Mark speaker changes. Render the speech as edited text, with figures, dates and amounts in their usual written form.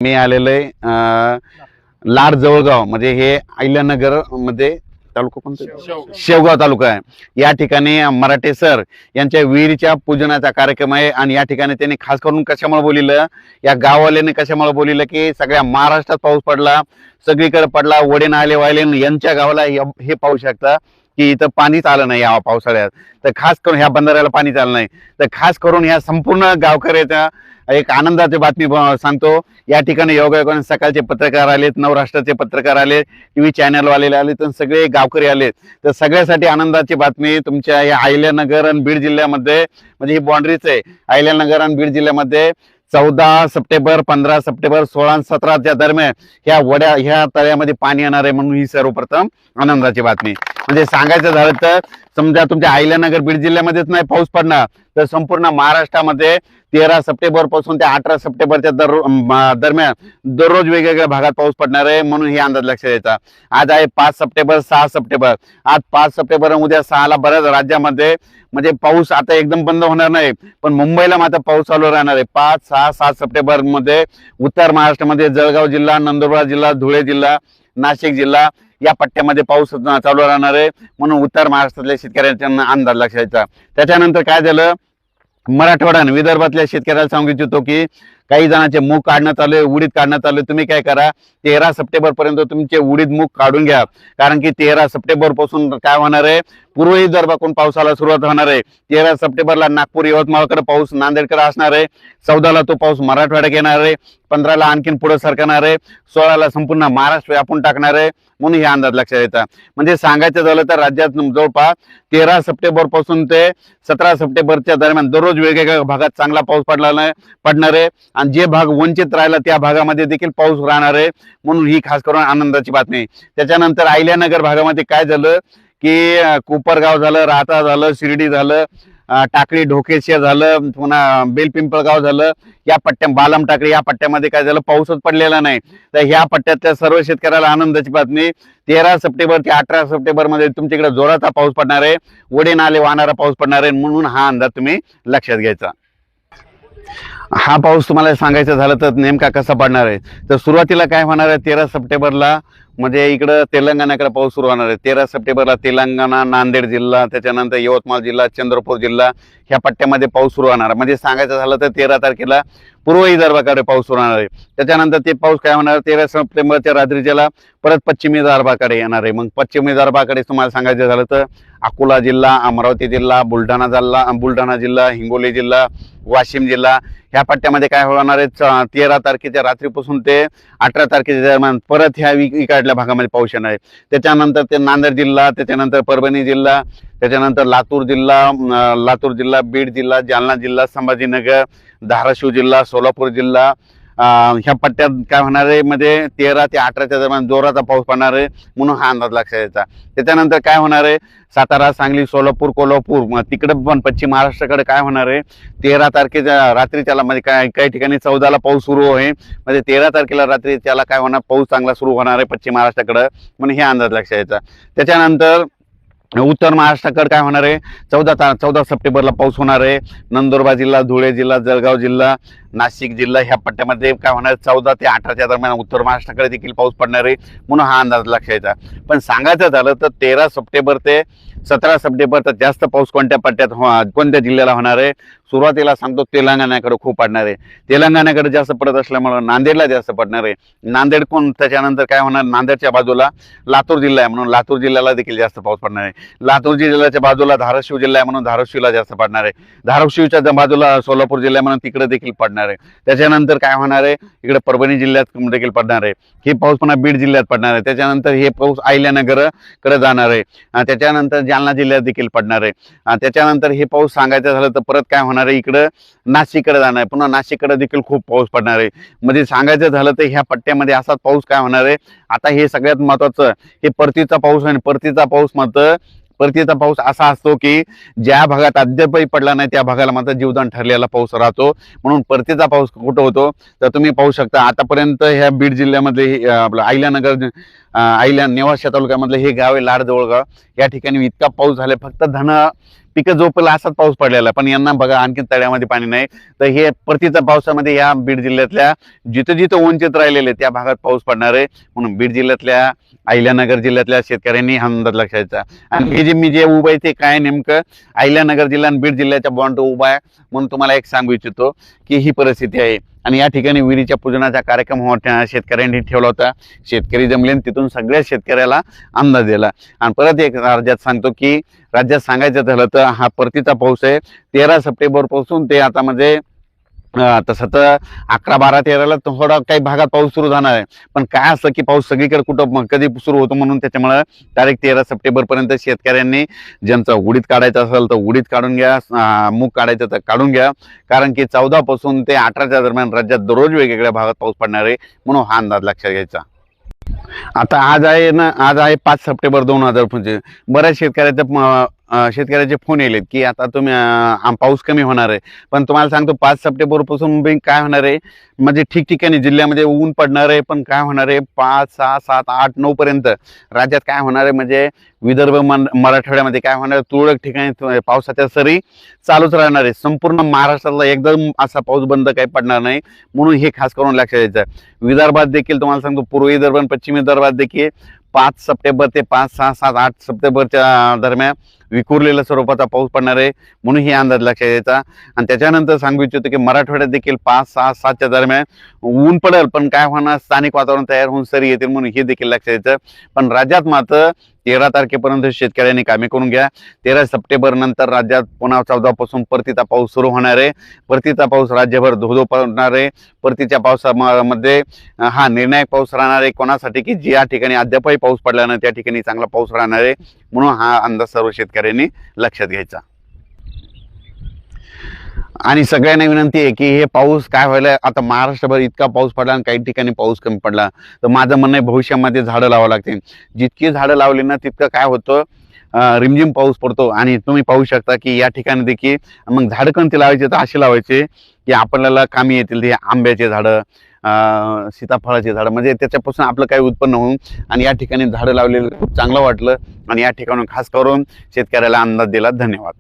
Speaker 1: मी आलेलो आहे लाड जवळगाव म्हणजे हे अहिल्यानगर मध्ये तालुका कोणता शेवगाव तालुका आहे। या ठिकाणी मराठे सर यांच्या विहिरीच्या पूजनाचा कार्यक्रम आहे आणि या ठिकाणी त्यांनी खास करून कशामुळे बोलिलं, या गाववाल्यांनी कशामुळे बोलिलं की सगळ्या महाराष्ट्रात पाऊस पडला, सगळीकडे पडला, वडे नाले वाहिले, यांच्या गावाला हे पाहू शकता की इथं पाणीच आलं नाही या पावसाळ्यात। तर खास करून ह्या बंधाऱ्याला पाणीच आलं नाही, तर खास करून ह्या संपूर्ण गावकऱ्याच्या एक आनंदाची बातमी सांगतो। या ठिकाणी योगायोगाने सकाळचे पत्रकार आलेत, नवराष्ट्राचे पत्रकार आले, टीव्ही चॅनल वाले आले, तर सगळे गावकरी आलेत। तर सगळ्यासाठी आनंदाची बातमी तुमच्या या अहिल्यानगर आणि बीड जिल्ह्यामध्ये, म्हणजे ही बाउंड्रीच आहे अहिल्यानगर आणि बीड जिल्ह्यामध्ये 14 सप्टेंबर, 15 सप्टेंबर, 16 आणि 17 दरम्यान ह्या तळ्यामध्ये पाणी येणार आहे, म्हणून ही सर्वप्रथम आनंदाची बातमी। म्हणजे सांगायचं झालं तर समजा तुमच्या अहिल्यानगर बीड जिल्ह्यामध्येच नाही पाऊस पडणार, तर संपूर्ण महाराष्ट्रामध्ये 13 सप्टेंबर पासून ते 18 सप्टेंबरच्या दरम्यान दररोज वेगवेगळ्या भागात पाऊस पडणार आहे, म्हणून हे अंदाज लक्षात द्यायचा। आज आहे 5 सप्टेंबर, 6 सप्टेंबर। आज 5 सप्टेंबर, उद्या 6ला बऱ्याच राज्यामध्ये म्हणजे पाऊस आता एकदम बंद होणार नाही, पण मुंबईला मात्र पाऊस चालू राहणार आहे। 5, 6, 7 सप्टेंबर मध्ये उत्तर महाराष्ट्रामध्ये जळगाव जिल्हा, नंदुरबार जिल्हा, धुळे जिल्हा, नाशिक जिल्हा या पट्ट्यामध्ये पाऊस चालू राहणार आहे, म्हणून उत्तर महाराष्ट्रातल्या शेतकऱ्यांचा अंदाज लक्षात द्यायचा। त्याच्यानंतर काय झालं, मराठवाडा आणि विदर्भातल्या शेतकऱ्याला सांगू इच्छितो की काही जणांचे मूग काढण्यात आले, उडीद काढण्यात आले। तुम्ही काय करा, 13 सप्टेंबर पर्यंत तुमचे उडीद मूग काढून घ्या, कारण की 13 सप्टेंबर पासून काय होणार आहे, पूर्व विदर्भाकडून पावसाला सुरुवात होणार आहे। 13 सप्टेंबरला नागपूर यवतमाळकडे पाऊस, नांदेडकडे असणार आहे। 14ला तो पाऊस मराठवाड्यात येणार आहे, 15ला आणखीन पुढे सरकणार आहे, 16ला संपूर्ण महाराष्ट्र व्यापून टाकणार आहे, म्हणून हे अंदाज लक्षात येतात। म्हणजे सांगायचं झालं तर राज्यात जवळपास 13 सप्टेंबर पासून ते 17 सप्टेंबरच्या दरम्यान दररोज वेगवेगळ्या भागात चांगला पाऊस पडणार आहे आणि जे भाग वंचित राहिला त्या भागामध्ये देखील पाऊस राहणार आहे, म्हणून ही खास करून आनंदाची बातमी। त्याच्यानंतर अहिल्यानगर भागामध्ये काय झालं की कोपरगाव झालं, राहता झालं, शिर्डी झालं, टाकळी ढोकेशे झालं, पुन्हा बेलपिंपळगाव झालं, या बालम टाकळी या पट्ट्यामध्ये काय झालं, पाऊसच पडलेला नाही। तर ह्या पट्ट्यातल्या सर्व शेतकऱ्याला आनंदाची बातमी, 13 सप्टेंबर ते 18 सप्टेंबर मध्ये तुमच्याकडे जोराचा पाऊस पडणार आहे, वडे नाले वाहणारा पाऊस पडणार आहे, म्हणून हा अंदाज तुम्ही लक्षात घ्यायचा। हा पाऊस तुम्हाला सांगायचं झालं तर नेमका कसा पडणार आहे, तर सुरुवातीला काय होणार आहे, 13 सप्टेंबरला म्हणजे इकडं तेलंगणाकडे पाऊस सुरू होणार आहे। 13 सप्टेंबरला तेलंगणा, नांदेड जिल्हा, त्याच्यानंतर यवतमाळ जिल्हा, चंद्रपूर जिल्हा ह्या पट्ट्यामध्ये पाऊस सुरू होणार। म्हणजे सांगायचं झालं तर 13 तारखेला पूर्व विदर्भाकडे पाऊस सुरू होणार आहे। त्याच्यानंतर ते पाऊस काय होणार, 13 सप्टेंबरच्या रात्रीच्याला परत पश्चिम विदर्भाकडे येणार आहे। मग पश्चिम विदर्भाकडे तुम्हाला सांगायचं झालं तर अकोला जिल्हा, अमरावती जिल्हा, बुलढाणा जिल्हा, हिंगोली जिल्हा, वाशिम जिल्हा ह्या पट्ट्यामध्ये काय होणार आहे, 13 तारखेच्या रात्रीपासून ते 18 तारखेच्या दरम्यान परत ह्या इकडल्या भागामध्ये पाऊस येणार आहे। त्याच्यानंतर ते नांदेड जिल्हा, त्याच्यानंतर परभणी जिल्हा, त्याच्यानंतर लातूर जिल्हा, बीड जिल्हा, जालना जिल्हा, संभाजीनगर, धाराशिव जिल्हा, सोलापूर जिल्हा ह्या पट्ट्यात काय होणार आहे, म्हणजे 13 ते 18च्या दरम्यान जोराचा पाऊस पडणार आहे, म्हणून हा अंदाज लक्षात यायचा। त्याच्यानंतर काय होणार आहे, सातारा, सांगली, सोलापूर, कोल्हापूर तिकडे पण पश्चिम महाराष्ट्राकडे काय होणार आहे, 13 तारखेच्या रात्रीच्याला म्हणजे काही ठिकाणी 14ला पाऊस सुरू आहे, म्हणजे 13 तारखेला रात्री त्याला काय होणार, पाऊस चांगला सुरू होणार आहे पश्चिम महाराष्ट्राकडे, म्हणून हे अंदाज लक्षात यायचा। त्याच्यानंतर उत्तर महाराष्ट्राकडे काय होणार आहे, 14 सप्टेंबरला पाऊस होणार आहे। नंदुरबार जिल्हा, धुळे जिल्हा, जळगाव जिल्हा, नाशिक जिल्हा ह्या पट्ट्यामध्ये काय होणार, 14 ते 18च्या दरम्यान उत्तर महाराष्ट्राकडे देखील पाऊस पडणार आहे, म्हणून हा अंदाज लक्षात यायचा। पण सांगायचं झालं तर 13 सप्टेंबर ते 17 सप्टेंबर तर जास्त पाऊस कोणत्या पट्ट्यात कोणत्या जिल्ह्याला होणार आहे, सुरुवातीला सांगतो तेलंगणाकडे खूप पडणार आहे। तेलंगणाकडे जास्त पडत असल्यामुळे नांदेडला जास्त पडणार आहे। नांदेड त्याच्यानंतर काय होणार, नांदेडच्या बाजूला लातूर जिल्हा आहे, म्हणून लातूर जिल्ह्याला देखील जास्त पाऊस पडणार आहे। लातूर जिल्ह्याच्या बाजूला धाराशिव जिल्हा आहे, म्हणून धाराशिवला जास्त पडणार आहे। धाराशिवच्या बाजूला सोलापूर जिल्हा म्हणून तिकडे देखील पडणार आहे। त्याच्यानंतर काय होणार आहे, इकडे परभणी जिल्ह्यात देखील पडणार आहे। हे पाऊस पुन्हा बीड जिल्ह्यात पडणार आहे। त्याच्यानंतर हे पाऊस अहिल्यानगर कडे जाणार आहे। त्याच्यानंतर जालना जिल्ह्यात देखील पडणार आहे। त्याच्यानंतर हे पाऊस सांगायचं झालं तर परत काय होणार आहे, इकडं नाशिककडे जाणार आहे, पुन्हा नाशिककडे देखील खूप पाऊस पडणार आहे। म्हणजे सांगायचं झालं तर ह्या पट्ट्यामध्ये असाच पाऊस काय होणार आहे। आता हे सगळ्यात महत्वाचं, हे परतीचा पाऊस आहे। परतीचा पाऊस असा असतो की ज्या भागात अद्यापही पडला नाही त्या भागाला मात्र जीवदान ठरलेला पाऊस राहतो, म्हणून परतीचा पाऊस कुठं होतो तर तुम्ही पाहू शकता। आतापर्यंत ह्या बीड जिल्ह्यामध्ये आपलं अहिल्यानगर, नेवासा तालुक्यामधलं हे गाव आहे लाड जवळगाव, या ठिकाणी इतका पाऊस झाला, फक्त पिकं जोपला असाच पाऊस पडलेला आहे. पण यांना बघा आणखी तळ्यामध्ये पाणी नाही. तर हे परतीच्या पावसामध्ये या बीड जिल्ह्यातल्या जिथं जिथं वंचित राहिलेले त्या भागात पाऊस पडणार आहे. म्हणून बीड जिल्ह्यातल्या अहिल्यानगर जिल्ह्यातल्या शेतकऱ्यांनी हा अंदाज लक्षात घ्यायचा. आणि हे जे मी जे उभं आहे ते काय नेमकं अहिल्यानगर जिल्हा आणि बीड जिल्ह्याच्या बॉन्ड उभा आहे. म्हणून तुम्हाला एक सांगू इच्छितो की ही परिस्थिती आहे. आणि या ठिकाणी विहिरीच्या पूजनाचा कार्यक्रम शेतकऱ्यांनी ठेवला होता. शेतकरी जमले तिथून सगळ्या शेतकऱ्याला अंदाज दिला. आणि परत एक राज्यात सांगतो की राज्यात सांगायचं झालं तर हा परतीचा पाऊस आहे 13 सप्टेंबर पासून ते आता म्हणजे तसं तर 11, 12, 13ला थोडा काही भागात पाऊस सुरू झाणार आहे. पण काय असं की पाऊस सगळीकडे कुठं कधी सुरू होतो. म्हणून त्याच्यामुळे तारीख 13 सप्टेंबर पर्यंत शेतकऱ्यांनी ज्यांचं उडीद काढायचं असेल तर उडीद काढून घ्या, मूग काढायचं तर काढून घ्या. कारण की 14 पासून ते 18च्या दरम्यान राज्यात दररोज वेगवेगळ्या भागात पाऊस पडणार आहे. म्हणून हा अंदाज लक्षात घ्यायचा. आता आज आहे 5 सप्टेंबर 2025. बऱ्याच शेतकऱ्याचे फोन येलेत की आता तुम्ही पाऊस कमी होणार आहे. पण तुम्हाला सांगतो 5 सप्टेंबर पासून काय होणार आहे म्हणजे ठिकठिकाणी जिल्ह्यामध्ये ऊन पडणार आहे. पण काय होणार आहे 5, 6, 7, 8, 9 पर्यंत राज्यात काय होणार आहे म्हणजे विदर्भ मराठवाड्यामध्ये काय होणार तुरळक ठिकाणी पावसाच्या सरी चालूच राहणार आहे. संपूर्ण महाराष्ट्रातला एकदम असा पाऊस बंद काही पडणार नाही. म्हणून हे खास करून लक्षात द्यायचं. विदर्भात देखील तुम्हाला सांगतो पूर्व विदर्भ आणि पश्चिम विदर्भात देखील 5 सप्टेंबर ते 5, 6, 7, 8 सप्टेंबरच्या दरम्यान विखुरलेल्या स्वरूपाचा पाऊस पडणार आहे. म्हणून हे अंदाज लक्षात द्यायचा. आणि त्याच्यानंतर सांगू इच्छितो की मराठवाड्यात देखील 5, 6, 7च्या दरम्यान ऊन पडेल. पण काय होणार स्थानिक वातावरण तयार होऊन सरी येतील. म्हणून हे देखील लक्षात द्यायचं. पण राज्यात मात्र 13 तारखेपर्यंत शेतकऱ्यांनी कामे करून घ्या. 13 सप्टेंबर नंतर राज्यात पुन्हा 14 पासून परतीचा पाऊस सुरू होणार आहे. परतीचा पाऊस राज्यभर धोधो पडणार आहे. परतीच्या पावसामध्ये हा निर्णायक पाऊस राहणार आहे कोणासाठी की ज्या ठिकाणी अद्यापही पाऊस पडला नाही त्या ठिकाणी चांगला पाऊस राहणार आहे. म्हणून हा अंदाज सर्व शेतकऱ्यांनी लक्षात घ्यायचा. आणि सगळ्यांना विनंती आहे की हे पाऊस काय व्हायला आता महाराष्ट्रभर इतका पाऊस पडला आणि काही ठिकाणी पाऊस कमी पडला तर माझं म्हणणं आहे भविष्यामध्ये झाडं लावावं लागतील. जितकी झाडं लावली ना तितकं काय होतं रिमझिम पाऊस पडतो. आणि तुम्ही पाहू शकता की या ठिकाणी देखील मग झाडं कोणते लावायचे तर असे लावायचे की आपल्याला कामी येतील. ते आंब्याचे झाडं, सीताफळाची झाडं म्हणजे त्याच्यापासून आपलं काही उत्पन्न होऊन. आणि या ठिकाणी झाडं लावलेलं खूप चांगलं वाटलं. आणि या ठिकाणी खास करून शेतकऱ्याला अंदाज दिला. धन्यवाद.